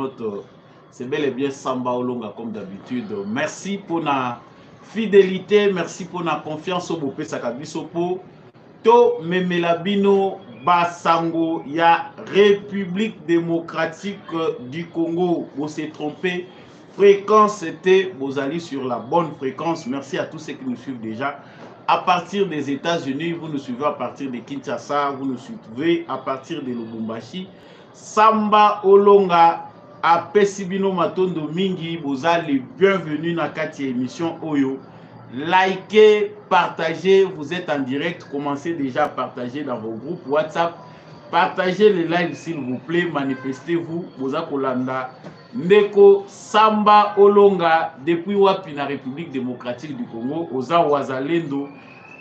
internautes. C'est bel et bien Samba Olonga comme d'habitude. Merci pour la fidélité, merci pour la confiance au Bopé Sakabisopo. To Memelabino Basango, ya République démocratique du Congo. Vous s'est trompé. Fréquence, c'était, vous allez sur la bonne fréquence. Merci à tous ceux qui nous suivent déjà. À partir des États-Unis, vous nous suivez à partir de Kinshasa, vous nous suivez à partir de Lubumbashi. Samba Olonga, à Pesibino Matondo Mingi, vous allez bienvenue dans cette émission Oyo. Likez, partagez, vous êtes en direct, commencez déjà à partager dans vos groupes WhatsApp. Partagez les lives s'il vous plaît, manifestez-vous. Bozakolanda Ndeko Samba Olonga depuis wapi na République démocratique du Congo, Oza Wazalendo,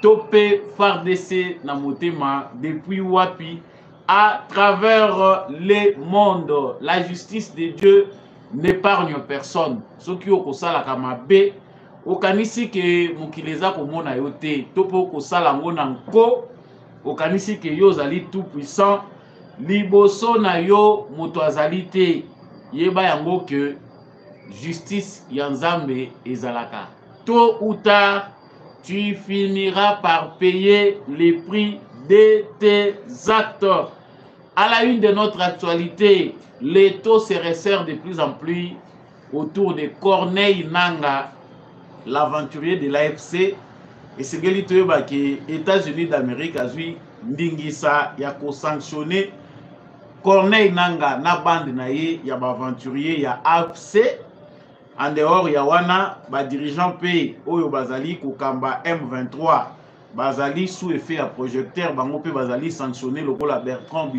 Topé FARDC na Motema depuis wapi à travers le monde. La justice de Dieu n'épargne personne. Ceux qui ont kosala kamabe, okanisi ke mukileza komona yote, topo kosala ngona nko. Okanisi ke yo zali tout puissant, liboso na yo moto azali te, yeba yango que justice yanzambe ezalaka. Tôt ou tard, tu finiras par payer les prix de tes actes. À la une de notre actualité, les taux se resserrent de plus en plus autour de Corneille Nangaa, l'aventurier de l'AFC. Et c'est que les États-Unis d'Amérique a vu Ndingisa yako sanctionné Corneille Nangaa na bande na ye ya aventurier ya AFC. En dehors ya wana ba dirigeant pays oyo bazali kokamba M23 bazali sous effet à projecteur bango pe bazali sanctionné lokola Bertrand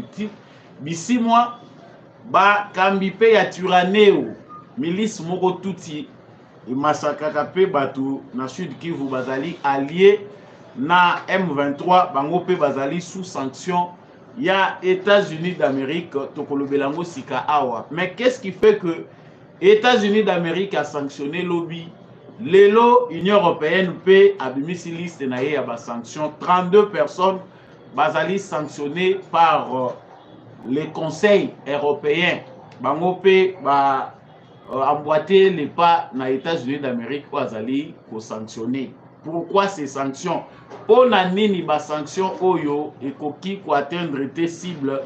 Bisimwa ba kambi pe ya Turaneo milice moko tuti massacre pe batu na Sud Kivu bazali allié na M23 bango pe bazali sous sanction ya États-Unis d'Amérique tokolobelango sika awa. Mais qu'est-ce qui fait que États-Unis d'Amérique a sanctionné lobby lelo Union européenne pe abimisi liste na ye ya ba sanction 32 personnes bazali sanctionnées par les conseils européens bango pe ba emboîter les pas dans les États-Unis d'Amérique pour azali ko sanctionner. Pourquoi ces sanctions? On a nini ba sanctions oyo et koki ko atteindre tes cibles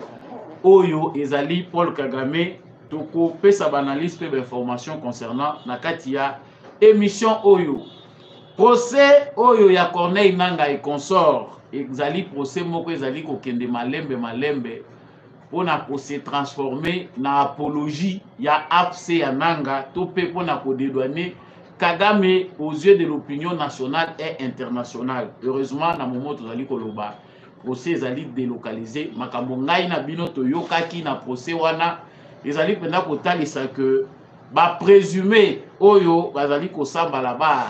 oyo ezali Paul Kagame toko pesa banaliste pe information concernant na katia émission oyo. Procès oyo ya Corneille Nangaa et consort ezali procès moko ezali ko kende malembe pour se transformer na apologie ya AFC ya Nangaa topé pour dédouaner Kagame aux yeux de l'opinion nationale et internationale. Heureusement na moment tozali koloba procès ezali délocalisé makambo ngai na bino toyokaki na procès wana ezali penda kotalisa que ba présumé oyo bazali kosamba là-bas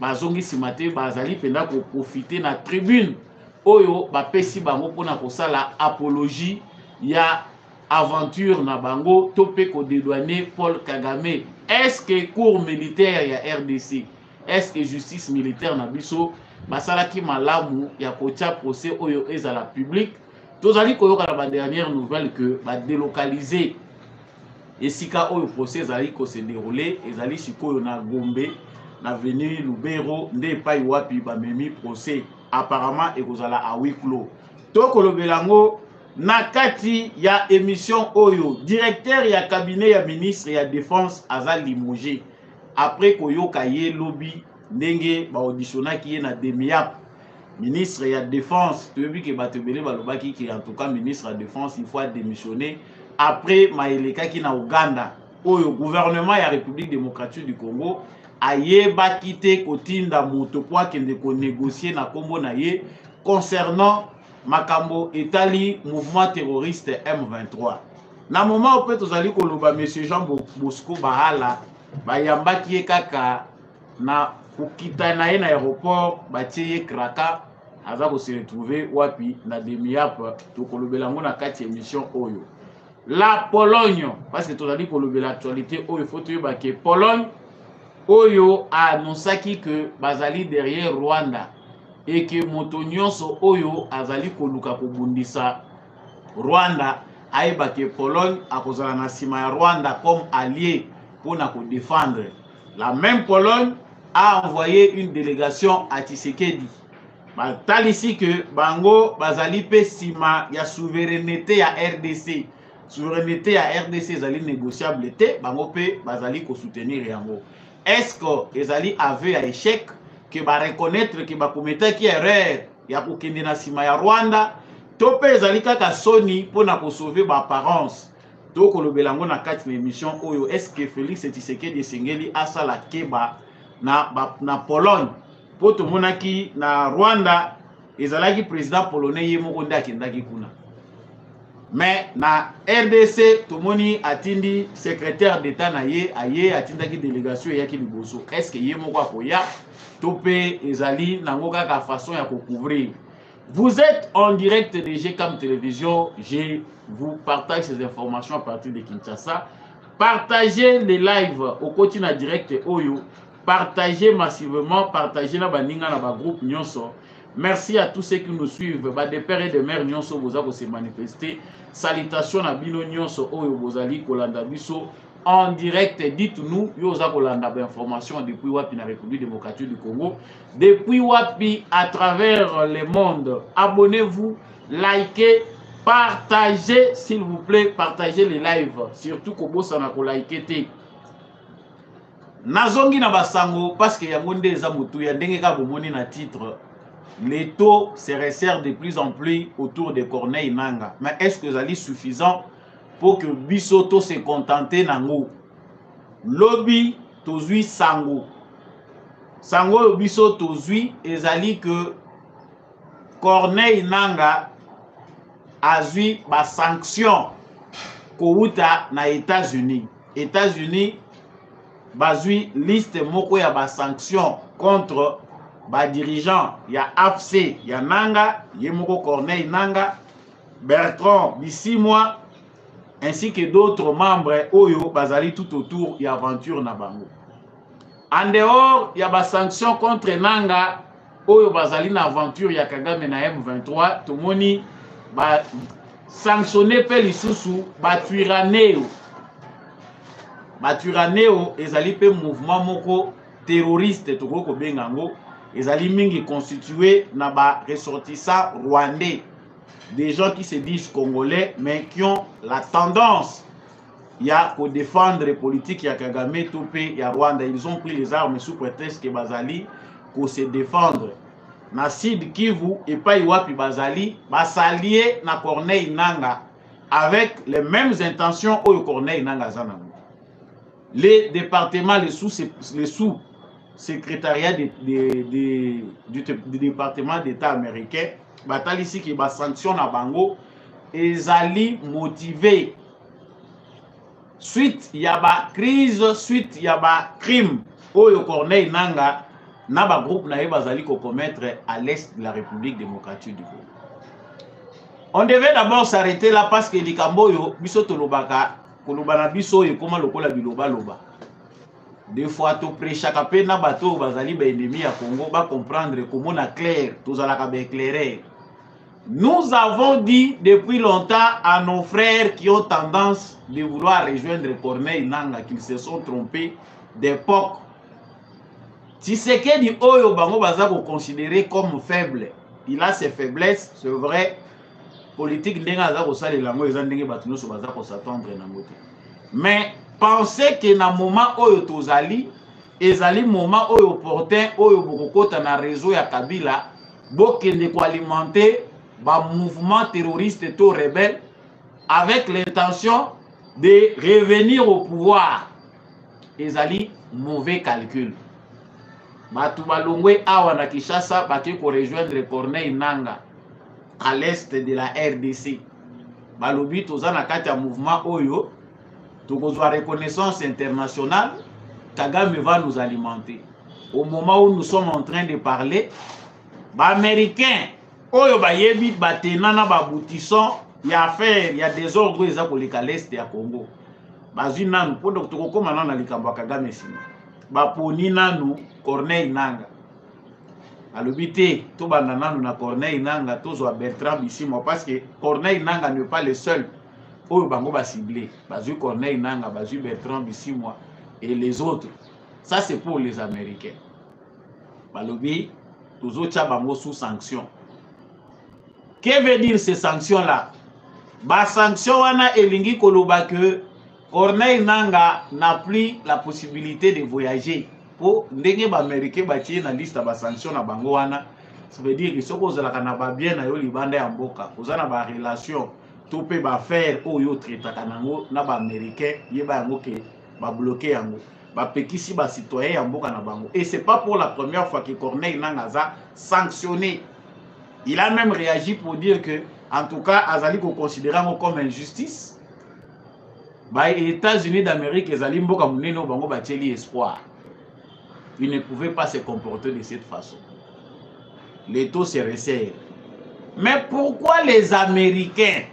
bazongi simate bazali penda ko profiter na tribune oyo ba pesi bango pona kosala apologie ya aventure na bango topé ko dédouaner Paul Kagame. Est-ce que cour militaire ya RDC, est-ce que justice militaire na biso basalaki malamu ya kotia procès oyo ezala public? Tozali koyoka na ba dernière nouvelle que ba délocaliser esika oyo procès ezali ko se dérouler ezali sikoyo na Gombe na avenue Lubero nde epai wapi bamemi procès apparemment ekozala à huis clos. Tokolobelango na kati ya émission oyo directeur ya cabinet ya ministre ya défense azali limogé après koyoka ye lobby ndenge ba auditionnaki ye na Demiap ministre ya défense toyebi ke batebele balobaki ke en tout cas ministre ya défense il faut démissionner après maelekaki na Uganda oyo gouvernement ya République démocratique du Congo ayebaki te kotinda moto po akende ko négocier na kombo na ye concernant makambo etali mouvement terroriste M23. Na moment où tozali koloba monsieur Jean Bosco Bahala bayambaki ye kaka na kokita na ye na aéroport batie ye kraka aza ko se retrouver wapi na Demiap tokolobelango na kati émission oyo. La Pologne, parce que tozali kolobela actualité oyo faut toyeba ke Pologne oyo a annoncé que bazali derrière Rwanda et que moto nyonso oyo azali koluka kobundisa Rwanda ayeba que Pologne akozala na sima ya Rwanda comme allié pour na ko défendre. La même Pologne a envoyé une délégation à Tshisekedi. Tal ici que bango bazali pe sima ya souveraineté ya RDC. Souveraineté ya RDC ezali négociable te, bango pe bazali ko soutenir yango. Est-ce que ezali aveu ya échec que ba reconnaître que ba kometaki erreur ya kokende na sima ya Rwanda, to pe ezali kaka soni pona ko sauver ba apparence. To kolobela ngo na kati na émission oyo, est-ce que Félix Tshisekedi esengeli asala keba na Pologne po tomonaki na Rwanda ezalaki président polonais ye moko nde akendaki kuna. Mais na RDC tomoni atindi secrétaire d'état na ye aye atindaki délégation yaki liboso. Est-ce que ye moko akoya to pe ezali nango kaka façon ya couvrir? Vous êtes en direct de GCAM Télévision. Je vous partage ces informations à partir de Kinshasa. Partagez les lives au quotidien direct Oyo. Partagez massivement, partagez na baninga na ba groupe nyonso. Merci à tous ceux qui nous suivent. Ba de pères et de mères nyonso boza ko se manifester. Salutations à bino nyonso Oyo bozali kolanda biso en direct. Dites-nous yoza kolanda ba information depuis wapi na République démocratique du Congo, depuis wapi à travers le monde. Abonnez-vous, likez, partagez s'il vous plaît, partagez les lives, surtout ko bosa na ko liker te. Nazongi na basango parce que yango nde eza mutu ya ndenge ka bomoni na titre. Les taux se resserrent de plus en plus autour de Corneille Nangaa. Mais est-ce que ça est suffisant pour que Bisoto se contente nango? Lobby tozui sango. Sango biso tozui ezali que Corneille Nangaa azui ba sanction kouta na États-Unis. États-Unis bazui liste moko ya ba sanction contre ba dirigeant ya AFC ya Nangaa, Yemoko Corneille Nangaa, Bertrand Bisimwa, ainsi que d'autres membres Oyo bazali tout autour ya aventure na bango. En dehors ya ba sanction contre Nangaa Oyo bazali na aventure ya Kagame na M23, tomoni ba sanctionner pe lisusu ba Twirwaneho. Ba Twirwaneho ezali pe mouvement moko terroriste toko bengango. Ezali mingi constitué na ba ressortissants rwandais, des gens qui se disent congolais mais qui ont la tendance ya ko défendre les politiques ya Kagame topé ya Rwanda. Ils ont pris les armes sous prétexte que bazali ko se défendre na Sud Kivu et pas wapi bazali basalier na Corneille Nangaa avec les mêmes intentions au Corneille Nangaa zanango. Les départements, les sous secrétariat du département d'État américain, batali ici qui va sanctionner à Bango, ezali motivé. Suite il y a ba crise, suite il y a ba crime. Oyo Corneille Nangaa na ba groupe na bazali ko commettre à l'est de la République démocratique du Congo. On devait d'abord s'arrêter là parce que likamboyo biso tolobaka kolobana biso et comment lokola biloba loba. Des fois, tu prêches à na bateau, bazali ba ennemi à Congo, va comprendre comment on a clair, tous à la éclairé. Nous avons dit depuis longtemps à nos frères qui ont tendance de vouloir rejoindre Corneille Nangaa qu'ils se sont trompés d'époque. Tshisekedi Oyo bango baza ko considéré comme faible. Il a ses faiblesses, c'est vrai. Politique ndenga za ko sala lango eza ndenge batu nyonso baza ko s'attendre na moto. Mais pensez que na moment oyo tozali ezali moment oyo opportun oyo bokokota na réseau ya Kabila bokende ko alimenter ba mouvement terroriste to rebelle avec l'intention de revenir au pouvoir. Ezali mauvais calcul. Batu balongwe awa na Kinshasa bake ko rejoindre Corneille Nangaa à l'est de la RDC. Balobi toza na kati ya mouvement oyo tokozwa reconnaissance internationale. Kagame va nous alimenter. Au moment où nous sommes en train de parler, les Américains, oyo bayebi batenana baboutissant, il y a affaire, il y a des ordres eza koleka l'est ya Congo. Bazui nanu pondo tokokoma na likambo Kagame sima. Baponi nanu Corneille Nangaa. Alobité to banda nanu na Corneille Nangaa tozwa Bertrand Bisimwa parce que Corneille Nangaa n'est pas le seul oyo bango ba ciblé, bazui Corneille Nangaa, bazui Bertrand Bisimwa et les autres. Ça c'est pour les Américains. Balobi toujours tia bango sous sanction. Que veut dire ces sanctions là? Ba sanction wana elingi koloba que Corneille Nangaa n'a plus la possibilité de voyager. Pour ndenge ba Américain batie na liste ba sanction na bango wana. Ça veut dire que soko ozalaka na ba bien na yo libanda ya mboka, ozana ba relation to pe ba faire oyo traitaka nango na ba Américain yeba yango ke ba bloquer yango. Ba pekisi ba citoyen ya mboka na bango. Et c'est pas pour la première fois que Corneille Nangaa a sanctionné. Il a même réagi pour dire que en tout cas azali ko considérer comme injustice. Ba États-Unis d'Amérique ezali mboka munene bango ba tieli espoir. Il ne pouvait pas se comporter de cette façon. Les taux se resserrent. Mais pourquoi les Américains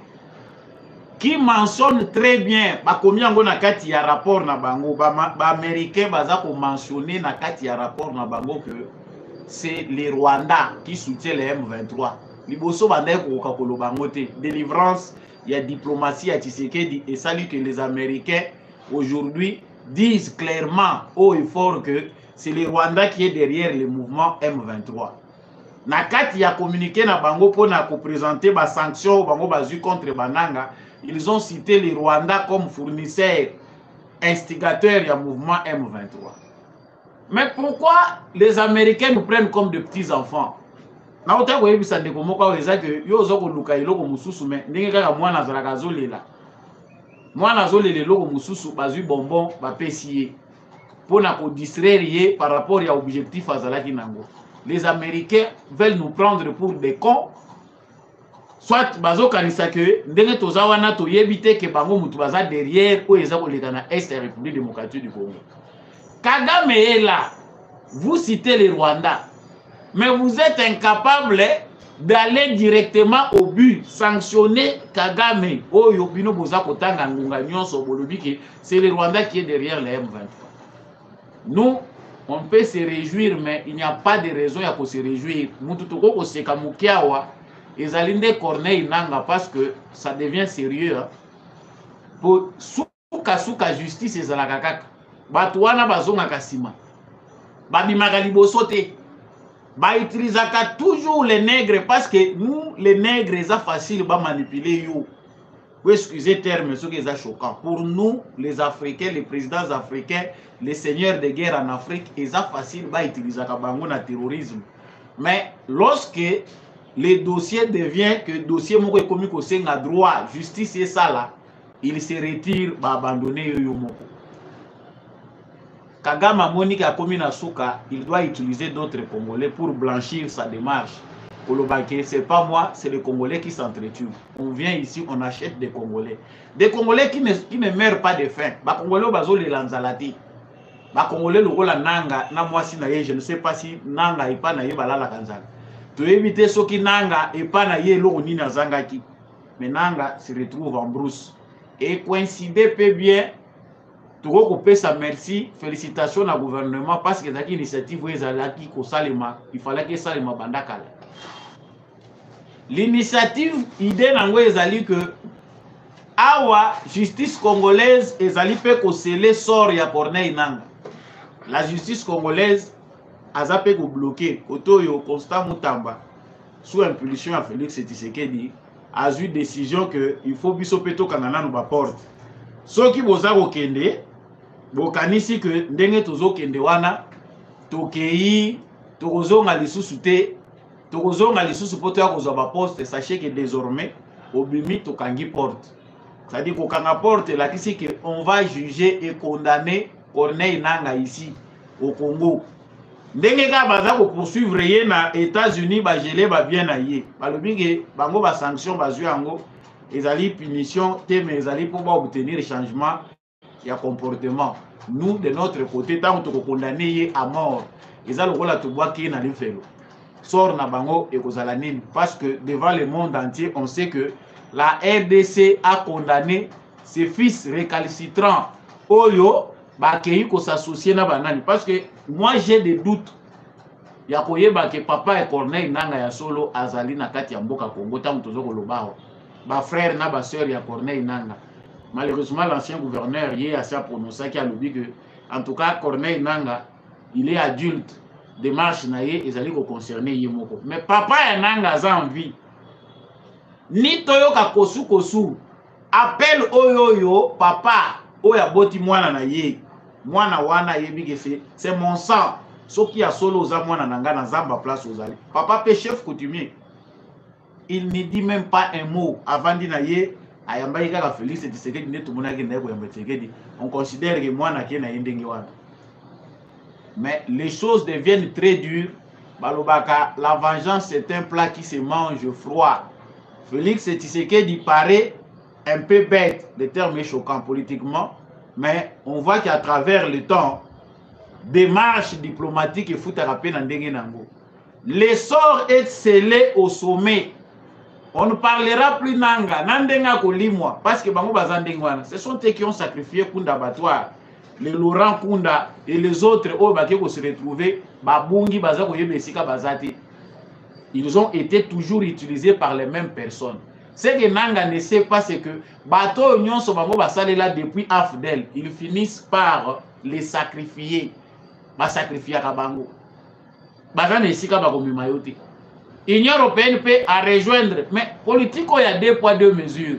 qui mentionnent très bien, combien on a kati ya rapport na bango, Américains baza ko mentionner na kati ya rapport na bango que c'est les Rwandais qui soutiennent les M23. Liboso bandai ko kakolo bango te. Délivrance, il y a diplomatie à Tshisekedi et salut que les Américains aujourd'hui disent clairement haut et fort que c'est les Rwandais qui est derrière le mouvement M23. Nakati a communiqué na bango pour na présenter ba sanctions bango bazu contre Bananga, ils ont cité les Rwandais comme fournisseurs instigateurs du mouvement M23. Mais pourquoi les Américains nous prennent comme de petits enfants? Na ota ko yebisa ndeko moko weza que yo zoko luka iloko mususu me ndenge kaka mwana azalaka zolela. Mwana azolele loko mususu bazu bonbon ba pesier. Pour nous distraire par rapport à l'objectif azalaki nango. Les Américains veulent nous prendre pour des cons. Soit bazo kanisa que ndenge toza wana to yebite que bango mutu baza derrière ou ezako lekana Est et République démocratique du Congo. Kagame est là. Vous citez les Rwandais. Mais vous êtes incapable d'aller directement au but, sanctionner Kagame. Oh yobino boza kotanga ngunga nyonso bolobi que c'est les Rwandais qui est derrière les M23. Nous, on peut se réjouir, mais il n'y a pas de raison pour se réjouir. Moututoko seka mukiawa, ezalinde Corneille Nangaa parce que ça devient sérieux. Pour souka justice ezalaka kaka. Batu wana bazonga kasima. Babimaka liboso te. Ba utilisaka toujours les nègres parce que nous, les nègres, c'est facile de manipuler yo. Vous excusez le terme, ce qui est choquant. Pour nous, les Africains, les présidents africains, les seigneurs de guerre en Afrique, c'est facile d'utiliser le terrorisme. Mais lorsque le dossier devient que le dossier économique a droit, justice et ça là, il se retire, abandonner Yoyomoko. Kagame Monique a commis na souka, il doit utiliser d'autres Congolais pour blanchir sa démarche. C'est pas moi, c'est les Congolais qui s'entretuent. On vient ici, on achète des Congolais. Des Congolais qui ne meurent pas de faim. Les Congolais bazo les lanzalati. Les Congolais le rôle Nanga, na moi si je ne sais pas si Nanga et pas na yebala la kanzala. Tu éviter ce qui Nanga et pas na yelo ni na zangaki. Mais Nanga se retrouve en brousse. Et coïncider peut bien. Tu recopes sa merci, félicitations au gouvernement parce que cette initiative il fallait que ça le bandakala. L'initiative idée nango ezali que awa justice congolaise ezali pe ko sceller sort ya Corneille Nangaa. La justice congolaise aza pe ko bloquer Otoyo Constant Mutamba sous impulsion à Félix Tshisekedi a eu décision que il faut biso peto kanana no ba porte. Soki boza ko kende bokanisi que ndenge tozo kende wana tokei tokozonga lisusu te. Tokozonga lisusu poto ya kozwa ba poste, sachez que désormais obimi tokangi porte. C'est-à-dire qu'on kanga porte là qui que on va juger et condamner Corneille Nangaa ici au Congo. Ndenge ka baza ko poursuivre ye na États-Unis ba gelé ba bien na ye. Balobi ke bango ba sanction ba zui yango ezali punition te mais ezali pour obtenir changement ya comportement. Nous de notre côté tant que condamner ye à mort. Ezali kola to bois ki na lifelo. Sort na bango et Kozalanine parce que devant le monde entier on sait que la RDC a condamné ses fils récalcitrants Oyo bakei ko s'associer na banani parce que moi j'ai des doutes ya koyeba que papa et Corneille Nangaa ya solo azali na kati ya mboka Congo tant tozo koloba ba frère na ba sœur ya Corneille Nangaa. Malheureusement, l'ancien gouverneur hier a sa prononcé qui a dit que, en tout cas, Corneille Nangaa, il est adulte. Démarche naïe, ils allaient concerner Yemoko. Mais papa ya Nangaa a envie. Ni toyoka kosu, appelle oyoyo, papa, oya boti mwana na ye. Mwana wana yebi c'est mon sang. Ce qui a solo aux mwana nanga na zamba place aux allées. Papa pe chef coutumier. Il ne dit même pas un mot avant d'y naïe. Ayambaye kaka Félix Tshisekedi ne tumunaki na yako yamba Tshisekedi. On considère que mwana ke na yendenge wana. Mais les choses deviennent très dures. Balobaka, la vengeance c'est un plat qui se mange froid. Félix Tshisekedi paraît un peu bête, le terme est choquant politiquement, mais on voit qu'à travers le temps, démarche diplomatique et fout à rappeler dans Nango. L'essor est scellé au sommet. On ne parlera plus Nanga, Nandenga Kolimwa, parce que Bango Bazandengwana, ce sont eux qui ont sacrifié Kunda Batouar, les Laurent Kunda et les autres qui se retrouvaient, Babungi Bazako Yebesika Bazati. Ils ont été toujours utilisés par les mêmes personnes. Ce que Nanga ne sait pas, c'est que Bato Union Sobango Basale là depuis Afdel, ils finissent par les sacrifier. Ba sacrifier à Bango. Bazane Sika Bagomi Mayote. L'Union européenne peut à rejoindre, mais politique, il y a 2 poids 2 mesures.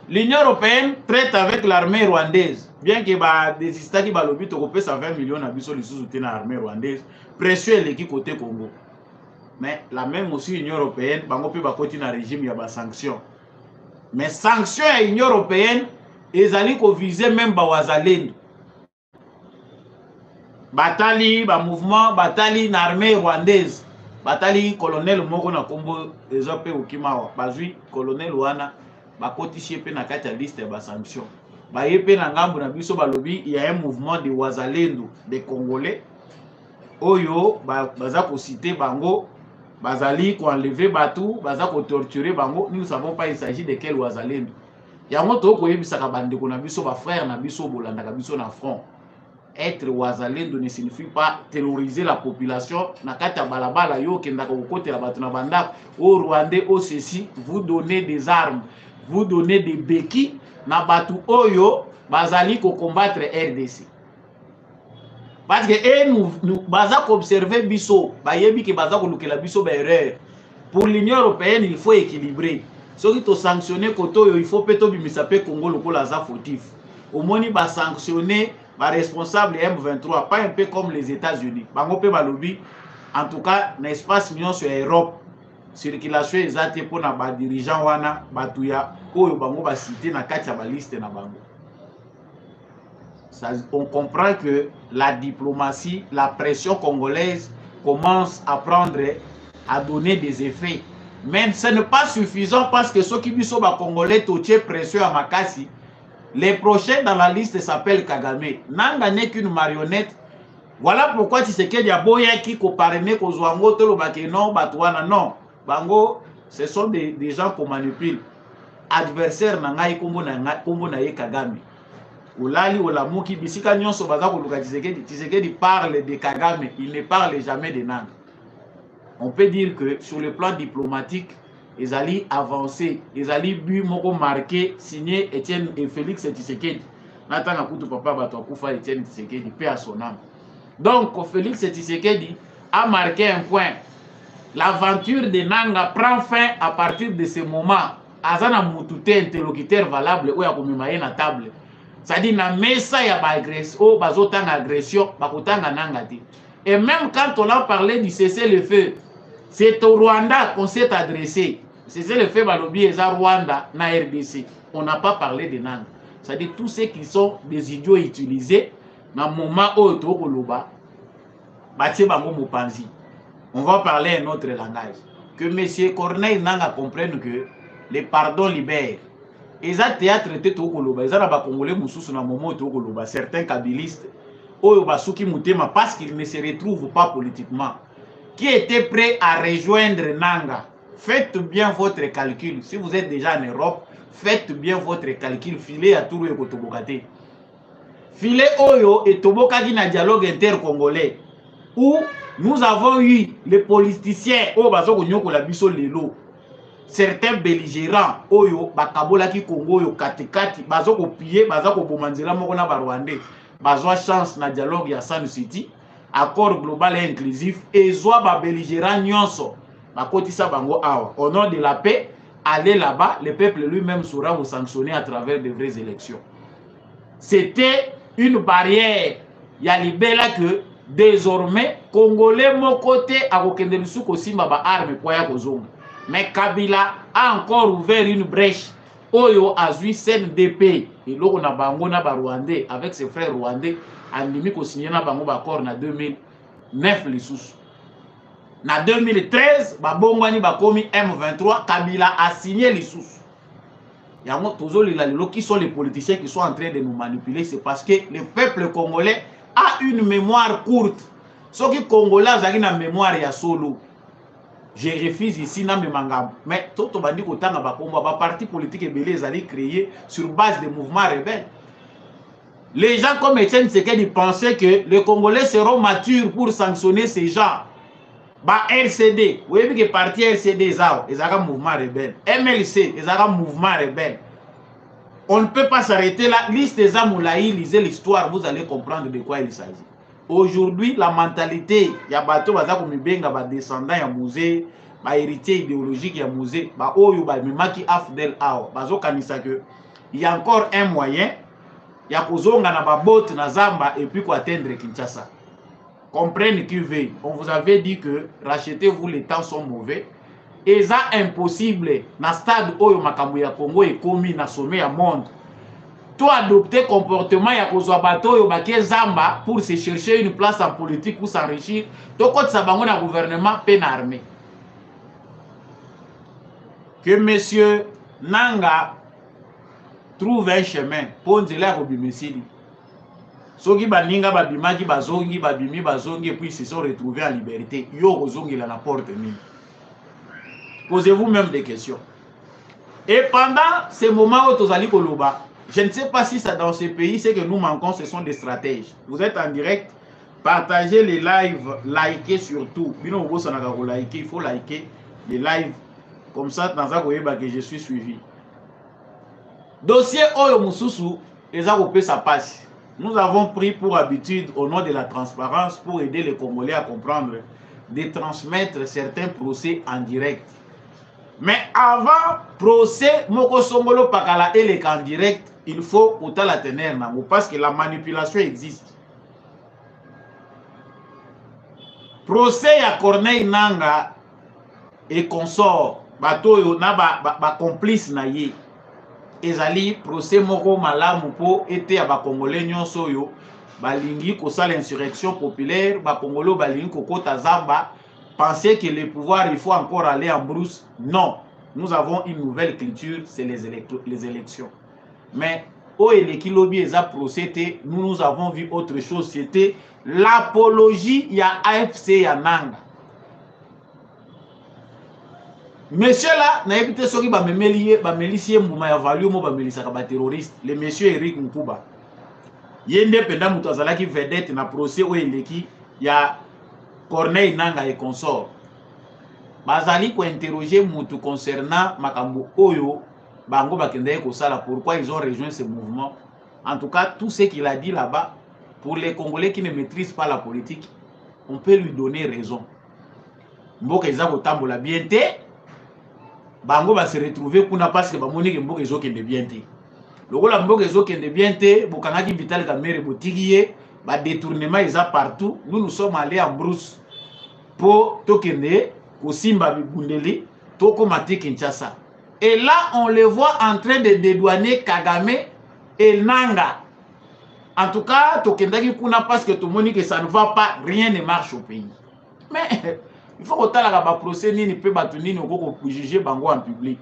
L'Union européenne traite avec l'armée rwandaise, bien que des systèmes qui ont peut 120 millions de soutien à l'armée rwandaise, précieux l'équipe côté Congo. Mais la même aussi l'Union européenne, bango peut continuer un régime, il y a des sanctions. Mais sanctions à l'Union européenne, ils allaient viser même Bawazalendo. Batali, mouvement, batali, l'armée rwandaise. Batali colonel moko na kombo ezope okimawa bazui colonel wana bakotisi pe na kati ya liste ba sanction ba yepe na ngambo na biso balobi il y a un mouvement de wazalendo des Congolais oyo baza ko citer bango bazali ko enlever batou baza ko torturer bango. Nous ne savons pas il s'agit de quel wazalendo yango to ko yebisaka bandeko na biso ba frère na biso bolanda ka biso na front. Être wazalendo ne signifie pas terroriser la population. Nakata balabala yo kendaka kokote la batu na banda au Rwandais au ceci, vous donnez des armes, vous donnez des béquilles na batu oyo bazali ko combattre RDC. Parce que nous baza ko observer biso, ba yebi ke baza ko lukela biso ba erreur. Pour l'Union européenne, il faut équilibrer. Ce qui to sanctionner koto yo il faut peto bimisa pe Congo lokola za fautif. Au moni ba sanctionner responsable M23, pas un peu comme les États-Unis. En tout cas, l'espace million sur l'Europe, circulation exacte pour les dirigeants wana batuya oyo bango ba cité na kati ya ba liste na bango. On comprend que la diplomatie, la pression congolaise commence à donner des effets. Mais ce n'est pas suffisant parce que ceux qui biso ba congolais toche pression à Makasi. Les prochains dans la liste s'appellent Kagame. Nanga n'est qu'une marionnette. Voilà pourquoi Tshisekedi a boya qui parrainé ko zwango tolo bakeno batwana non. Bango ce sont des gens qu'on manipule. Adversaire nanga ikombo na ye Kagame. Olali olamuki bisika nyonso baza ko luka Tshisekedi. Tshisekedi parle de Kagame, il ne parle jamais de Nanga. On peut dire que sur le plan diplomatique, ils allaient avancer, ils allaient but moko marqué, signé Etienne et Félix Tshisekedi. Natana kutu papa batokufa Etienne Tshisekedi, paix à son âme. Donc Félix Tshisekedi a marqué un point. L'aventure de Nanga prend fin à partir de ce moment. Azana mutute interlocuteur valable ou ya komimaye na table. C'est-à-dire na mesa ya ba agression, bazotanga agression, bakotanga Nanga te. Et même quand on a parlé du cessez-le-feu, c'est au Rwanda qu'on s'est adressé. C'est le fait balobi et Rwanda na RDC. On n'a pas parlé de Nanga. C'est-à-dire tous ceux qui sont des idiots utilisés dans le moment où ils sont on va parler un autre langage. Que M. Corneille Nanga comprenne que les pardons libèrent. Ils ont théâtre tout au Koloba. Ils ont Congolais Moussous dans le moment où certains kabylistes parce qu'ils ne se retrouvent pas politiquement, qui étaient prêts à rejoindre Nanga. Faites bien votre calcul. Si vous êtes déjà en Europe, faites bien votre calcul. Filez à tout le Kotobokate. Filez Oyo et Tobokaki na dialogue inter-congolais. Où nous avons eu les politiciens au Bazoko Nyoko la Biso Lelo. certains belligérants oyo bakabolaki Congo oyo katikati bazo kopier baza kobomanzela moko na Rwandais bazwa chance na dialogue ya Sun City accord global et inclusif ezwa ba belligérants nyonso bakotisa bango awa au nom de la paix. Aller là-bas, le peuple lui-même saura vous sanctionner à travers de vraies élections. C'était une barrière. Il y a libéla que désormais, Congolais, mon côté, à Okendelusu, Kosimba, ba arme, Poya Kozonga. Mais Kabila a encore ouvert une brèche. Oyo Azui CNDP. Et là, on a Bango na Rwandais, avec ses frères rwandais, en limite, on signé na Bango Bakor na 2009, les sous. En 2013, Babongwani Bakomi M23, Kabila a signé les sous. Qui sont les politiciens qui sont en train de nous manipuler, c'est parce que le peuple congolais a une mémoire courte. Ceux qui Congolais ont une mémoire ya solo. Je refuse ici na memanga. Mais tout le monde dit que parti politique et belé allaient créer sur base de mouvements rebelles. Les gens comme Etienne Tshisekedi pensaient que les Congolais seront matures pour sanctionner ces gens. Ba RCD, vous voyez que parti RCD ils ont un mouvement rebelle. MLC, ils ont un mouvement rebelle. On ne peut pas s'arrêter là. Liste des Amoulaï, lisez l'histoire, vous allez comprendre de quoi il s'agit. Aujourd'hui, la mentalité, il y a bateau, ba descendant ya musée, ba héritier idéologique ya musée, ba oyo ba mimaki afdel ao, bazo kanisa que il y a encore un moyen, il y a kozonga na ba botte na Zamba et puis ko atteindre Kinshasa. Comprenez qui veut. On vous avait dit que rachetez-vous, les temps sont mauvais. Et ça impossible. Dans le stade où le Congo est commis dans le sommet du monde. Toi adopter comportement ya kozwa bateau yo baké Zamba pour se chercher une place en politique ou s'enrichir. Donc quand ça bango na gouvernement peine armée. Que monsieur Nanga trouve un chemin pour nzela ko bimisili. Soki baninga babimaki bazongi babimi bazongi et puis ils se sont retrouvés en liberté. Yo kozongi la porte mine. Posez-vous même des questions. Et pendant ces moments où tozali koloba, je ne sais pas si ça dans ce pays, c'est que nous manquons, ce sont des stratèges. Vous êtes en direct, partagez les lives, likez surtout. Bino go sanaka ko liker, il faut liker les lives comme ça dans un koyeba que je suis suivi. Dossier oyo mususu eza kopé sa passe. Nous avons pris pour habitude, au nom de la transparence, pour aider les Congolais à comprendre, de transmettre certains procès en direct. Mais avant procès, Moko Songolo Pakala et les en direct, il faut autant la tenir, parce que la manipulation existe. Procès à Corneille Nanga et consort, bato na ba complice na ye. Ezali procès moko malamu po ete ya ba Congolais nyonso yo balingi ko sala insurrection populaire ba Congolais balingi ko kota Zamba penser que le pouvoir il faut encore aller en brousse. Non, nous avons une nouvelle culture, c'est les élections. Mais au eleki lobby eza procès, nous avons vu autre chose, c'était l'apologie ya AFC ya Nanga. Monsieur là, n'a évité ce qui va me mélier, mouma ya value, mo ba melisaka ba terroriste. Le monsieur Eric Nkuba. Yende penda mutazala ki vedette na procès o eleki ya Corneille Nanga et consort. Bazali ko interroger mutu concernant makambo oyo bango bakende ko sala pourquoi ils ont rejoint ce mouvement. En tout cas, tout ce qu'il a dit là-bas, pour les Congolais qui ne maîtrisent pas la politique, on peut lui donner raison. Mboka ezako tambola bien té. Bango va se retrouver pour parce que bamoni ke mboka ezokende bien té. Lokola mboka ezokende bien té, bokangaki Vital Kamerhe botikiye, ba détournement eza partout. Nous sommes allés en brousse pour tokende kosimba bibundeli toko mati Kinshasa. Et là on les voit en train de dédouaner Kagame et Nanga. En tout cas, tokendaki kuna parce que tout le monde que ça ne va pas, rien ne marche au pays. Mais il faut que tu procès ni peut batunini ou juger bango en public.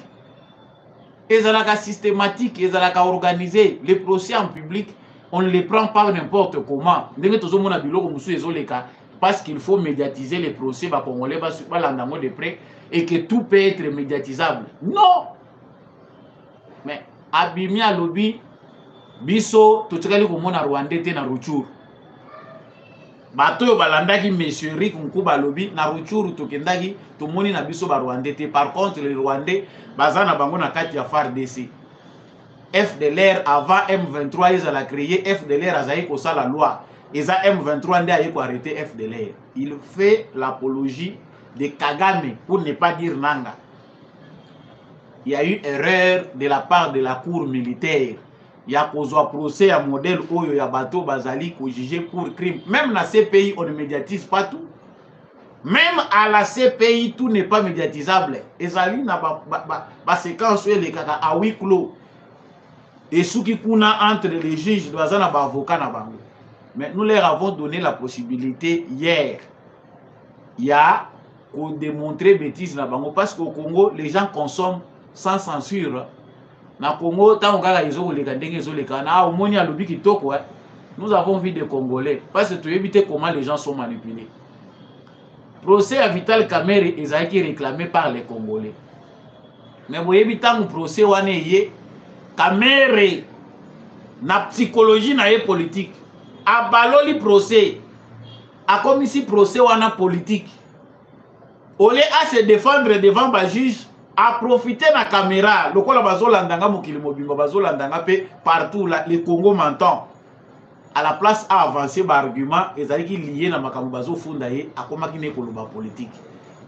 Et ça la systématique, et ça la organisé. Les procès en public, on ne les prend pas n'importe comment. Parce qu'il faut médiatiser les procès, congolais de près, et que tout peut être médiatisable. Non! Mais Abimi a lobby, biso, tout ce que le Rwandais na Ruchur. bato balandaki monsieur Rick Nkuba lobi na Ruchuru tokendaki tomoni na biso ba Rwandais te. Par contre les Rwandais baza na bango na kati ya FARDC. FDLR avant M23 ils a créé FDLR azali ko sala loi. Eza M23 nde aye ko arrêter FDLR. Il fait l'apologie de Kagame pour ne pas dire Nanga. Il y a eu erreur de la part de la cour militaire. Il y a un procès à modèle où il y a bateau bazali ko jugé pour crime. Même dans ces pays, on ne médiatise pas tout. Même à la CPI, tout n'est pas médiatisable. Et ça n'a pas séquence les kaka à huis clos. Et ce qui kuna entre les juges, doit avoir un avocat na bango. Mais nous leur avons donné la possibilité hier. Il y a qu'on démontrer bêtises na bango parce qu'au Congo, les gens consomment sans censure. Na Congo, tant nous avons vu des Congolais. Parce que tu évites comment les gens sont manipulés. Procès à Vital Kamerhe est réclamé par les Congolais. Mais vous évitez un procès où Kamerhe na psychologie na politique. A baloli procès. A comme ici procès ou na politique. Au lieu à se défendre devant le juge. A profiter na caméra, le quoi bazolandanga mokili mobimba bazolandanga pe partout les Congo m'entend. À la place à avancer par argument, ils allaient lié na makambo bazo fundaye a komaki ne koloba politique.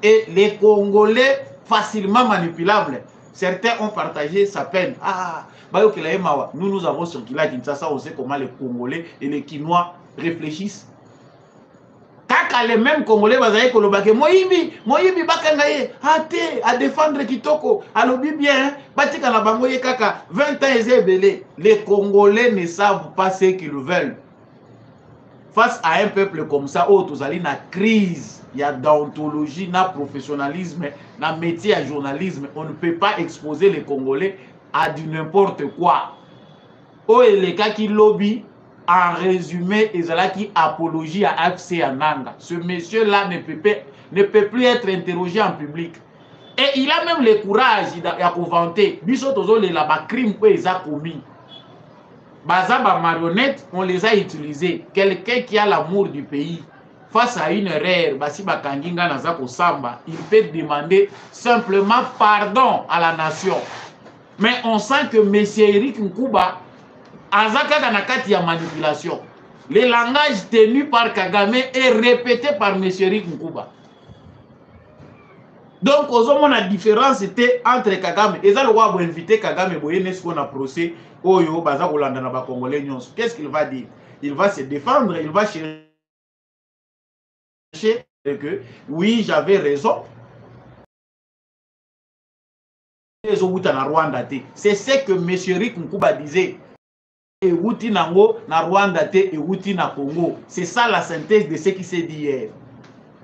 Et les Congolais facilement manipulables. Certains ont partagé sa peine. Ah, bayo kelaye mawa. Nous avons circulé à Kinshasa, on sait comment les Congolais et les Kinois réfléchissent. Kaka les mêmes Congolais bazaye kolobake moyibi bakangaye ate à défendre kitoko alobi bien batika na bango ye kaka 20 ans ezebele. Les Congolais ne savent pas ce qu'ils veulent. Face à un peuple comme ça, oh tozali na crise, il y a d'ontologie, na professionnalisme, na métier à journalisme, on ne peut pas exposer les Congolais à du n'importe quoi. Oh et les cas qui lobby. En résumé, Ezalaki apologie à AFC Ananga. Ce monsieur-là ne peut plus être interrogé en public. Et il a même le courage de vanter. Bisotozo les là crime que ils ont commis. Bazaba marionnettes, on les a utilisés. Quelqu'un qui a l'amour du pays, face à une erreur, basi bakanginga nazako samba, il peut demander simplement pardon à la nation. Mais on sent que monsieur Eric Nkuba Azaka Kanakati a manipulation. Le langage tenu par Kagame est répété par M. Rick Nkuba. Donc, la différence était entre Kagame. Et ça, le roi va inviter Kagame pour un procès. Qu'est-ce qu'il va dire? Il va se défendre, il va chercher que oui, j'avais raison. C'est ce que M. Rick Nkuba disait. Et Wouti Nango, na Rwanda te et Wouti na Congo. C'est ça la synthèse de ce qui s'est dit hier.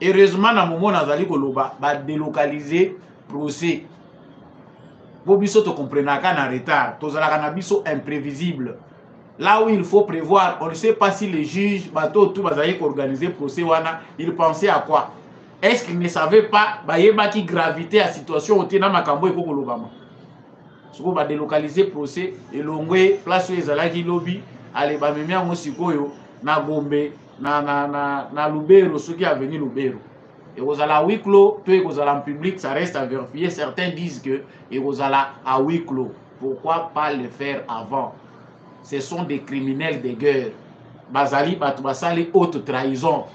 Heureusement, na moment nazali koloba, ba délocaliser procès. Bobiso to comprenaka na retard. Tozalaka na biso imprévisible. Là où il faut prévoir, on ne sait pas si les juges, bateau tout bazali organiser procès wana, ils pensaient à quoi? Est-ce qu'ils ne savaient pas bayeba qui gravité à situation au na makambo eko kolobama? On va délocaliser le procès et l'ongwe place où ils allaient lobby allez ba memia mosikoyo na Gombe na Lubero ceux qui a venu Lubero et aux ala huis clos toi aux ala en public ça reste à vérifier. Certains disent que et aux ala à huis clos. Pourquoi pas le faire avant? Ce sont des criminels de guerre. Bazali Batubasali haute trahison.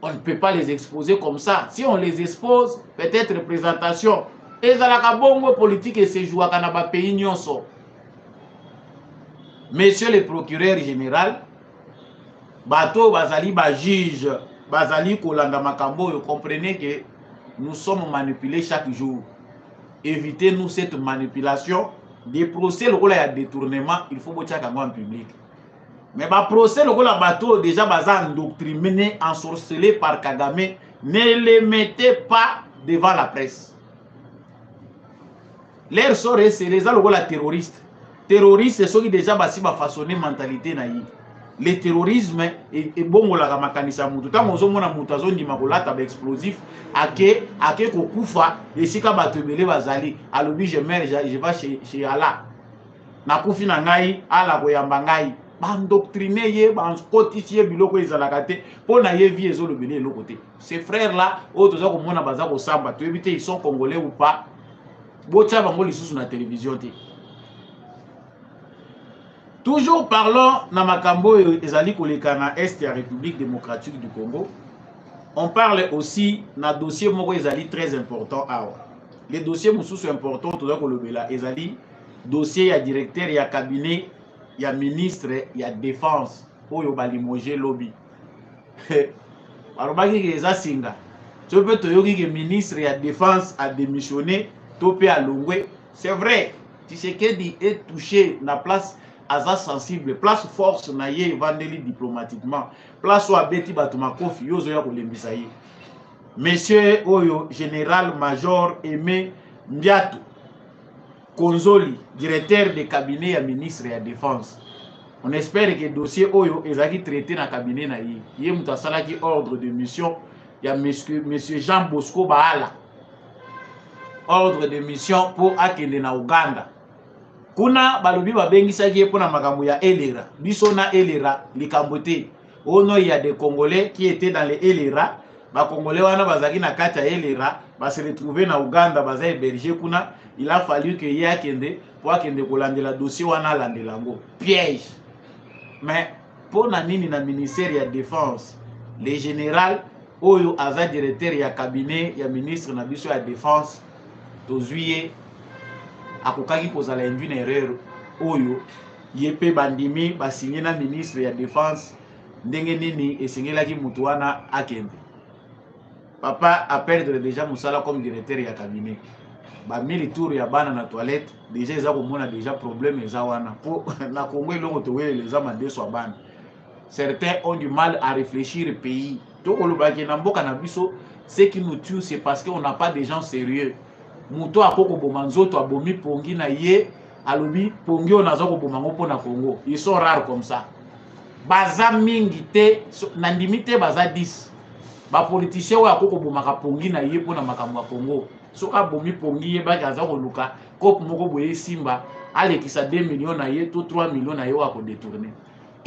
On ne peut pas les exposer comme ça. Si on les expose, peut-être représentation. Et la bongo politique et se joue à pays nyonso. Monsieur le procureur général, bateau bazali ba juge, bazali kolanda makambo, vous comprenez que nous sommes manipulés chaque jour. Évitez-nous cette manipulation. Des procès, le rôle de détournement, il faut boire en public. Mais le procès, le rôle de bateau, déjà baza endoctriné, ensorcelé par Kagame, ne les mettez pas devant la presse. L'air sort, c'est les terroristes. Terroristes, c'est ceux qui déjà façonné mentalité naïve. Le terrorisme est bon la makanisa mutu. Tant qu'on a mutazon di makolata explosif, ake kokufa et si ka batebele bazali, alobi je meurs, je vais chez Allah. Na kufi na ngai, ala koyamba ngai. endoctriner ye, cotifier biloko ezalaka te pour na ye vie ezolobele eloko te. Ces frères là oyo toza komona baza kosamba toyebi te ils sont congolais ou pas, botia bango lisusu na télévision te. Toujours parlons na makambo ezali koleka na est ya République démocratique du Congo. On parle aussi na dossier moko ezali très important awa. Les dossiers mosusu importants toza kolobela ezali dossier ya directeur ya cabinet ya ministre ya défense oyo balimoje lobby. Alobaki ke eza singa. Tu peux toyoki ke ministre ya défense a démissionné to pe alongwe. C'est vrai, Tshisekedi est touché na place aza sensible, place force na ye vandeli diplomatiquement, place ou abeti batuma kofi yozo ya kolembisa ye. Monsieur Oyo, général major Aimé Mbiatou Konzoli, directeur de cabinet ya ministre ya défense. On espère que le dossier Oyo ezaki traité na cabinet na ye. Ye muta salaki ordre de mission ya monsieur Jean Bosco Baala. Ordre de mission pour akende na Uganda. Kuna balobi babengisaki pona makambo ya Elera. Biso na Elera likambo te. Ono il y a des Congolais qui étaient dans les Elera. Ba Congolais wana bazaki na kati ya Elera, ba se retrouver na Uganda baza héberger kuna. Il a fallu que ye akende pour akende kolandela dossier wana landelango. Piège. Mais pour na nini na ministère ya défense, le général Oyo aza directeur ya cabinet ya ministre na biso ya défense tozuye akokaki kozala une erreur Oyo yepe bandimi basigné na ministre ya défense ndenge nini esengelaki mutu wana akende. Papa a perdre déjà musala comme directeur ya cabinet. Ba mili tour ya bana na toilette déjà eza komona déjà problème eza wana po na Congo eloko towele les amande so bana. Certains ont du mal à réfléchir au pays. Donc olobaki na mboka na biso, ce qui nous tue c'est parce qu'on n'a pas des gens sérieux. Muto akoko bomanzoto abomi pongi na ye alobi pongi onaza ko bomango pona Congo. Ils sont rares comme ça. Baza mingi te na ndimite baza 10. Ba politicien wa akoko bomaka pongi na ye pona makambo ya Congo. So abomi pongi ye ba kaza ko luka ko moko boye simba alekisa 2 millions na ye to 3 millions na ye wa ko détourner.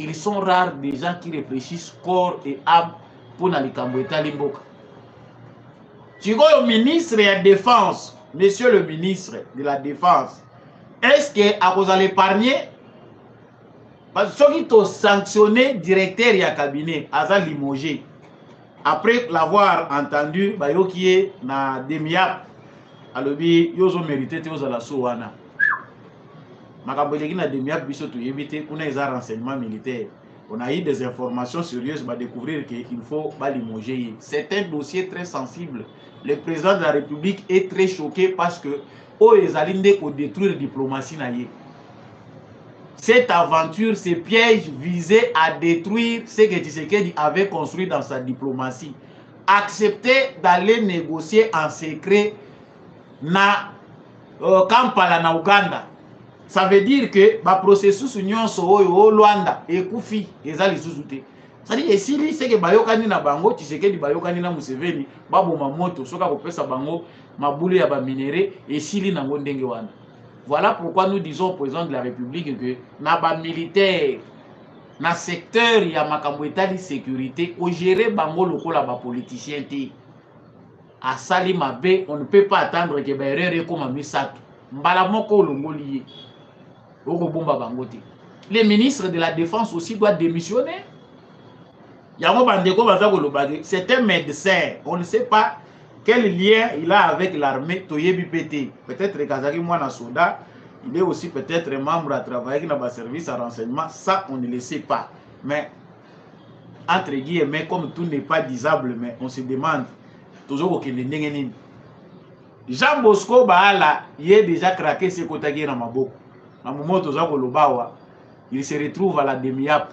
Ils sont rares des gens qui réfléchissent corps et âme pour na likambo etali mboka. Chikoyo ministre ya défense, monsieur le ministre de la défense, est-ce que à cause de l'épargner parce que ceux qui t'ont sanctionné directeur ya cabinet aza limogé après l'avoir entendu bayoki na demiap alobi yozo mérité te ozala so wana makambo leki na demiap biso to yebite kuna eza renseignement militaire. On a eu des informations sérieuses pour découvrir qu'il faut limoger. C'est un dossier très sensible. Le président de la République est très choqué parce que Oezalinde ko détruire la diplomatie naie. Cette aventure, ces pièges visaient à détruire ce que Tshisekedi avait construit dans sa diplomatie. Accepter d'aller négocier en secret na Kampala na Uganda. Ça veut dire que le processus union au Luanda et Koufi ezali sous-souté. C'est-à-dire que si c'est que bayokani na bango Tshisekedi bayokani na Museveni babo mamoto soka kopesa bango mabulu ya ba minéré et sili nango ndenge wana. Voilà pourquoi nous disons au président de la République que na ba militaire na secteur ya makambo etali sécurité o gérer bango lokola ba politicien té. A sali mabe on ne peut pas attendre que ba erreur comme misato. Mbala moko longoli. Les ministres de la Défense aussi doivent démissionner. C'est un médecin. On ne sait pas quel lien il a avec l'armée. Peut-être que Kazaki Mwana Soda, il est aussi peut-être membre à travailler dans le service à renseignement. Ça, on ne le sait pas. Mais, entre guillemets, comme tout n'est pas disable, mais on se demande toujours qu'il est Jean Bosco Baala, il est déjà craqué ce côté dans ma bouche. Il se retrouve à la demi-ap.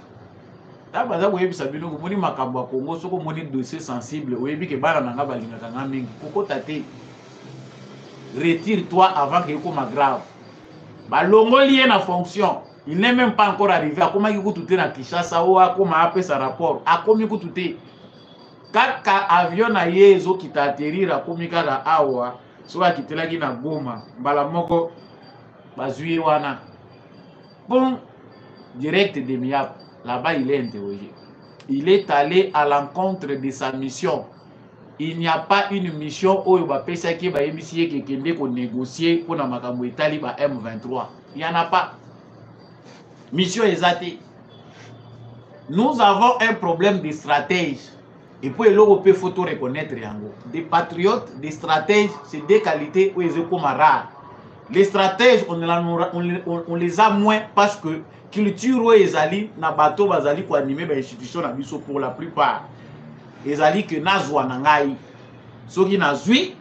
Retire-toi avant que soit grave. Longo lié na fonction. Il n'est même pas encore arrivé. À comment il coûte tout na Kinshasa ou à comment appeler sa rapport. À comment il coûte tout. Quand avion na yezo qui t'a atterrir à komika la awa, soit qui te l'a na Goma, balamoko. Bazuye wana. Bon, direct de MIAP. Là-bas, il est interrogé. Il est allé à l'encontre de sa mission. Il n'y a pas une mission où il va négocier pour la M23. Il n'y en a pas. Mission exatée. Nous avons un problème de stratège. Et puis l'Europe, faut tout reconnaître. Des patriotes, des stratèges, c'est des qualités où ils sont rares. Les stratèges, on les a moins parce que culture où ils allaient, na bateau bazali pour animer l'institution pour la plupart. Ils allaient que nazwa nangai. Ce qui n'a zui,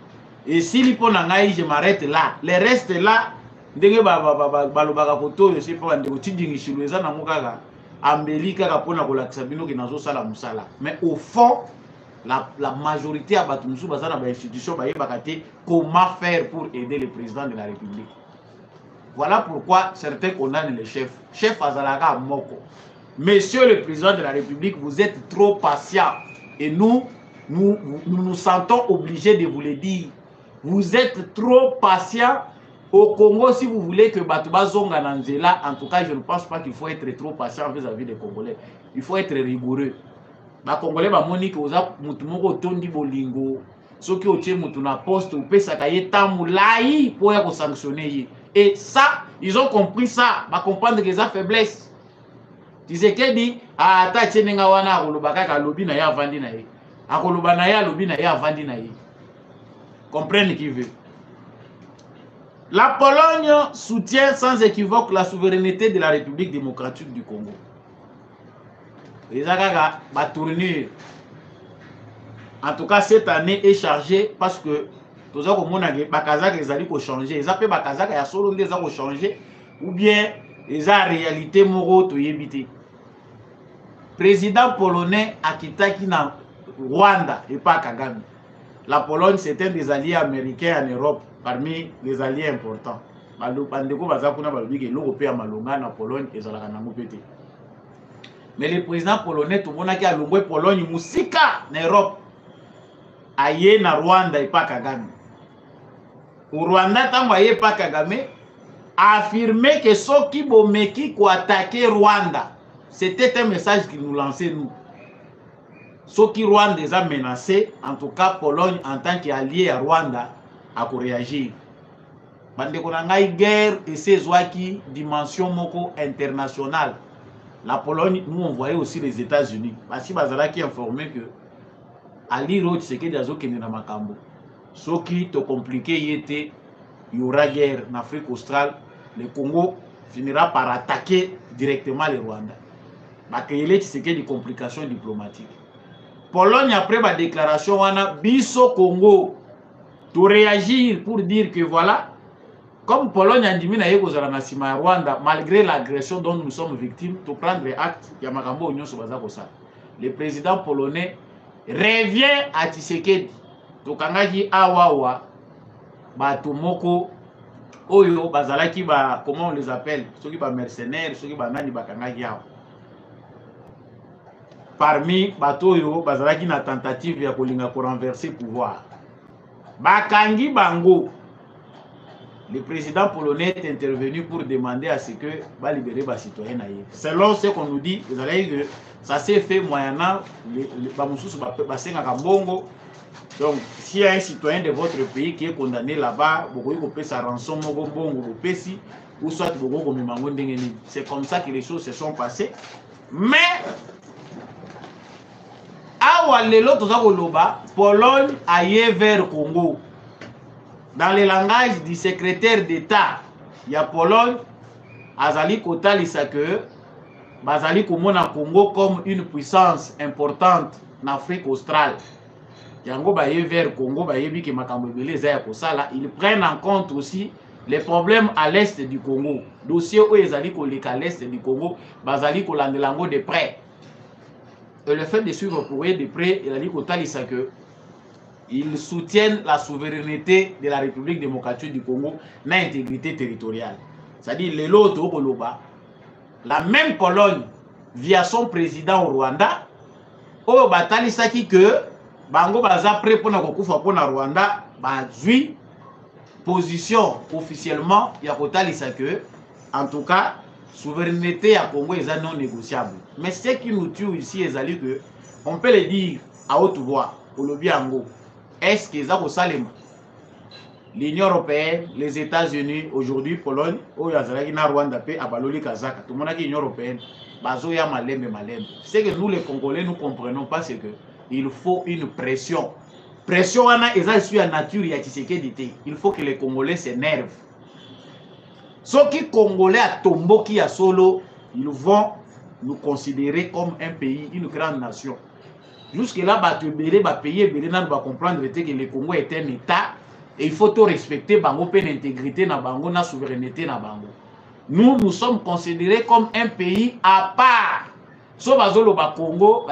et si l'ipon nangai, je m'arrête là. Les restes là, ndenge balobaka koto, je sais pas, ndeko tidingi shilueza na mukaga. Ambelika kapona kolakisa bino ki nazo sala musala. Mais au fond, la majorité à Batumsou bazana ba institution ba yebakate comment faire pour aider le président de la République. Voilà pourquoi certains condamnent les chefs. Chef Azalaka Moko. Monsieur le président de la République, vous êtes trop patient et nous nous sentons obligés de vous le dire. Vous êtes trop patient. Au Congo, si vous voulez que Batouba Zonga Nanzela, en tout cas, je ne pense pas qu'il faut être trop patient vis-à-vis des Congolais. Il faut être rigoureux. Les Congolais, ils ont dit bolingo. Ceux qui ont été na poste ou pesakaye tamulaï pour sanctionner. Et ça, ils ont compris ça. Ils comprendre que ça faiblesse. Tu sais qu'elle dit, ah, ta tchenenga wana akolobaka ka lobi na ya avandi na ye. Akoloba na ya lobi na ya avandi na ye. Comprendre qui veut. La Pologne soutient sans équivoque la souveraineté de la République démocratique du Congo. Les Agaga va tourner. En tout cas, cette année est chargée parce que tous les Kazakh les alliés changer. Les appels Kazakh a solo les ont changé ou bien les a réalité moro to yebité. Président polonais a quitté na Rwanda et pas Kagame. La Pologne c'est un des alliés américains en Europe. Parmi les alliés importants. Mais le président polonais, tout le monde qui a l'ongoué Pologne, Moussika, en Europe, aïe na Rwanda et pas Kagame. Au Rwanda, tant voyez pas Kagame, a affirmé que ceux qui bomeki qui attaqué Rwanda, c'était un message qu'il nous lançait nous. Ceux qui Rwanda les a menacés, en tout cas Pologne en tant qu'allié à Rwanda, à réagir. Bandeko na ngai guerre et ses ouaki dimension moko internationale. La Pologne, nous on voyait aussi les États-Unis. Parce que bazala qui informé que Ali Roch c'est que dazo kende na makambo. Ce qui te compliqué yete, il y aura guerre en Afrique australe. Le Congo finira par attaquer directement le Rwanda. Parce que il c'est que des complications diplomatiques. Pologne après ma déclaration wana biso Congo to réagir pour dire que voilà, comme Pologne a dit na Rwanda, malgré l'agression dont nous sommes victimes, to prendre acte, le président polonais revient à Tshisekedi. To kangaji awawa, batumoko, oyo, bazalaki ba, comment on les appelle, ceux qui ba mercenaires, ceux qui ba nani ba kangaji awa. Parmi batoyo, bazalaki na tentative ya kolinga pour renverser pouvoir. Bakangi Bango, le président polonais est intervenu pour demander à ce que va libérer les citoyens. Selon ce qu'on nous dit, vous allez que ça s'est fait moyennant les Bongo. Donc, s'il y a un citoyen de votre pays qui est condamné là-bas, vous pouvez sa rançon ou soit c'est comme ça que les choses se sont passées. Mais Pologne aille vers Congo. Dans le langage du secrétaire d'État, il y a Pologne, Azali Kotalisa que Bazali Komona Congo comme une puissance importante en Afrique australe. Yango baye vers Congo, baye bi ke makambo belé za ya kosala, ils prennent en compte aussi les problèmes à l'est du Congo. Dossier où ezali koleka à l'est du Congo, Bazali Kolandelango de près. Et le fait de suivre pour eux de près, il a dit que ils soutiennent la souveraineté de la République démocratique du Congo, l'intégrité territoriale. C'est-à-dire, la même Pologne, via son président au Rwanda, au Batali Saki que Bango Baza prêt pour na Rwanda, position officiellement, il y a que, en tout cas, souveraineté à Congo est non négociable. Mais ce qui nous tue ici, que on peut le dire à haute voix, au lobby ango. Est-ce que ça Salem, l'Union européenne, les États-Unis, aujourd'hui, Pologne, au Yazaragina, Rwanda, à Baloli Kazaka, tout le monde a dit l'Union européenne, Bazoya Malem et Malem. C'est que nous, les Congolais, nous comprenons pas, c'est qu'il faut une pression. Pression, c'est la nature, il faut que les Congolais s'énervent. Ceux qui Congolais à Tomboki à Solo, ils vont nous considérer comme un pays, une grande nation. Jusque-là, Belé va payer, Belé va comprendre que le Congo est un État et il faut tout respecter Bango, l'intégrité na Bango, la souveraineté na Bango. Nous sommes considérés comme un pays à part. Sauf le Congo,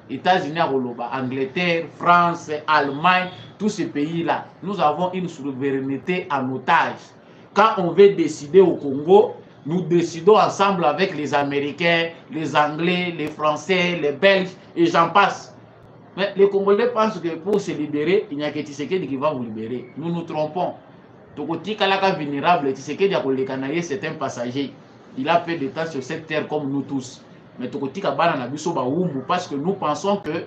États-Unis, Angleterre, France, Allemagne, tous ces pays-là, nous avons une souveraineté en otage. Quand on veut décider au Congo, nous décidons ensemble avec les Américains, les Anglais, les Français, les Belges, et j'en passe. Mais les Congolais pensent que pour se libérer, il n'y a que Tshisekedi qui va vous libérer. Nous nous trompons. Tokoti Kalaka vulnérable, Tshisekedi a collé canaillé, c'est un passager. Il a fait des temps sur cette terre comme nous tous. Mais Tokoti Kabana na biso ba wumbu parce que nous pensons que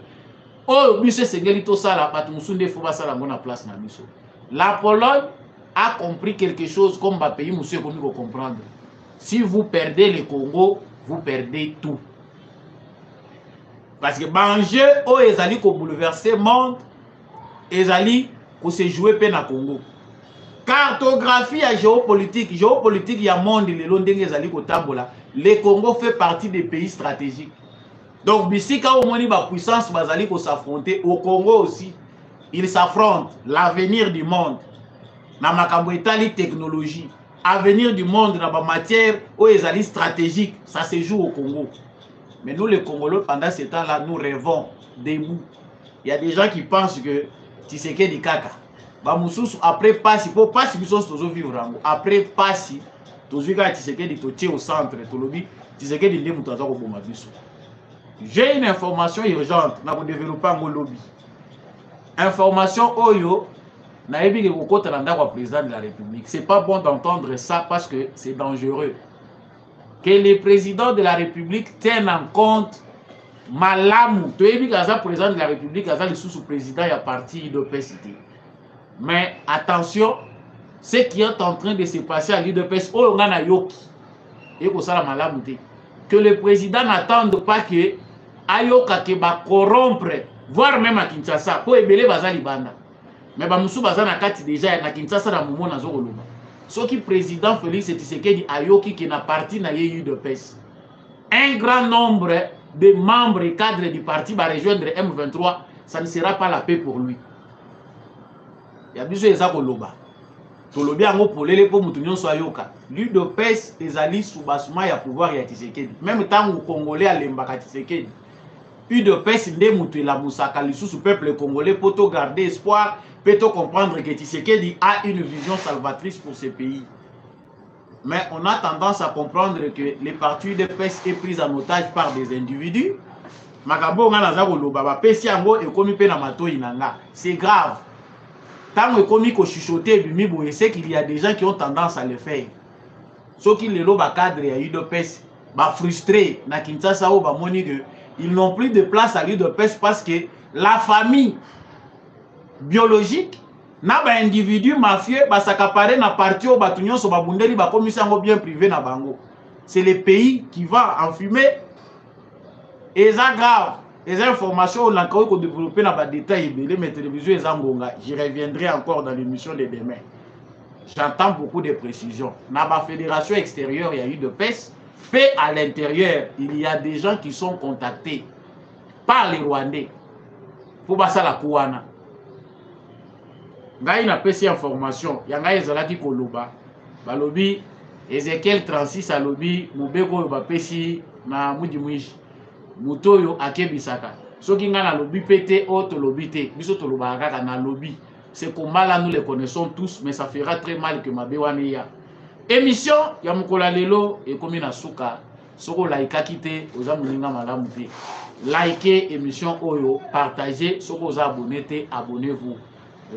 oh biso Sengelito sala patumusunde faut ba sala mona place na biso. La Pologne a compris quelque chose comme le pays, monsieur, comme vous comprendre. Si vous perdez le Congo, vous perdez tout. Parce que l'enjeu, oh, ils allaient bouleverser le monde, ils allaient se jouer peine à Congo. Cartographie à géopolitique, il y a monde, les Londres, ils allaient au Tambola. Le Congo fait partie des pays stratégiques. Donc, ici, quand on a la puissance, ils allaient s'affronter. Au Congo aussi, ils s'affrontent. L'avenir du monde. Dans la technologie, avenir du monde dans la matière où ils allaient stratégique, ça se joue au Congo. Mais nous les Congolais, pendant ce temps-là, nous rêvons debout. Il y a des gens qui pensent que Tshisekedi Kaka. Après passi, pour passi, nous sommes vivre. Après passi, tous les gars Tshisekedi totié au centre, Tshisekedi n'est pas au bon. J'ai une information urgente, nous avons développé un lobby. Information Oyo. Président de la République. Ce n'est pas bon d'entendre ça parce que c'est dangereux. Que les présidents de la République tiennent en compte Malamu. Tu es président de la République, le sous-président et à partir de PCT. Mais attention, ce qui est en train de se passer à l'IDPS, que le président n'attende pas que Ayoka va corrompre, voire même à Kinshasa, pour ébeler Bazali Banda. Mais Bamusu Bazana Kati déjà na Kinshasa na Momo na Zogoloba. Ce qui président Félix Tshisekedi Ayoki qui n'a parti na UDPS. Un grand nombre de membres et cadres du parti va rejoindre M23, ça ne sera pas la paix pour lui. Il y a besoin de Zagoloba. Tolobi ango polele po mutunyon so Ayoka. L'UDPS les alliés sous basuma ya pouvoir ya Tshisekedi. Même tant que Congolais à l'embaka Tshisekedi. UDPS nde mutu la musaka lisusu peuple congolais pour te garder espoir. Peut-on comprendre que Tshisekedi a une vision salvatrice pour ce pays? Mais on a tendance à comprendre que les partis de PES est pris en otage par des individus. C'est grave. Tant que chuchoter, c'est qu'il y a des gens qui ont tendance à le faire. Ceux qui les lobes à cadre et à UDPS, frustrés, ils n'ont plus de place à l'UDPS parce que la famille biologique n'a pas individu mafieux s'accaparer na parti au batunyon so babundeli ba commission bien privé na bango. C'est le pays qui va enfumer et ça grave. Les informations on a encore développé dans des détails mais mes télévisions et angonga. J'y reviendrai encore dans l'émission de demain. J'entends beaucoup de précisions. Dans la fédération extérieure, il y a eu de PES. Fait à l'intérieur, il y a des gens qui sont contactés par les Rwandais pour passer la Kouana. Ngai na pesi information ya ngai ezalaki koloba balobi Ezekiel 36 alobi mobeko ba pesi na mudi mwishi mutoyo akebisaka soki nga na lobi pété o to lobi te biso to loba kaka na lobi c'est combat là nous les connaissons tous mais ça fera très mal que mabe wana ya émission ya mukola lelo ekomi na suka soko laika kite oza muninga malamu te likez émission oyo partagez soko oza abonné te abonnez-vous.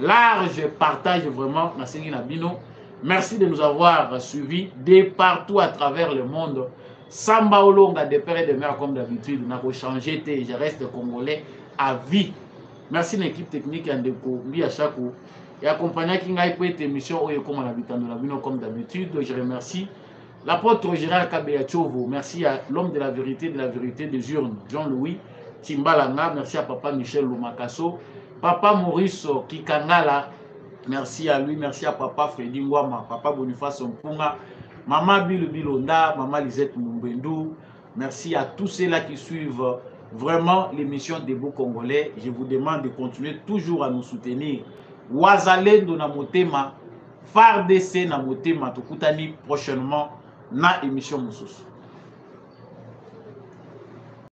Large partage vraiment na sengi na bino Merci de nous avoir suivis de partout à travers le monde. Samba Olonga de père et de mère comme d'habitude. N'a pas changé, je reste congolais à vie. Merci l'équipe technique et à chaque coup. Et accompagné qui n'a pas été émission comme d'habitude. Je remercie l'apôtre Gérard Kabeyachovo. Merci à l'homme de la vérité des urnes, Jean-Louis Timbalanga. Merci à papa Michel Lumakaso. Papa Maurice Kikangala. Merci à lui, merci à papa Freddy Ngwama, papa Boniface Mpunga, maman Bilo Bilonda, maman Lisette Mumbendou. Merci à tous ceux-là qui suivent vraiment l'émission des beaux Congolais. Je vous demande de continuer toujours à nous soutenir. Wazalendo na motema, FARDC na motema, tokutani prochainement na émission Moussos.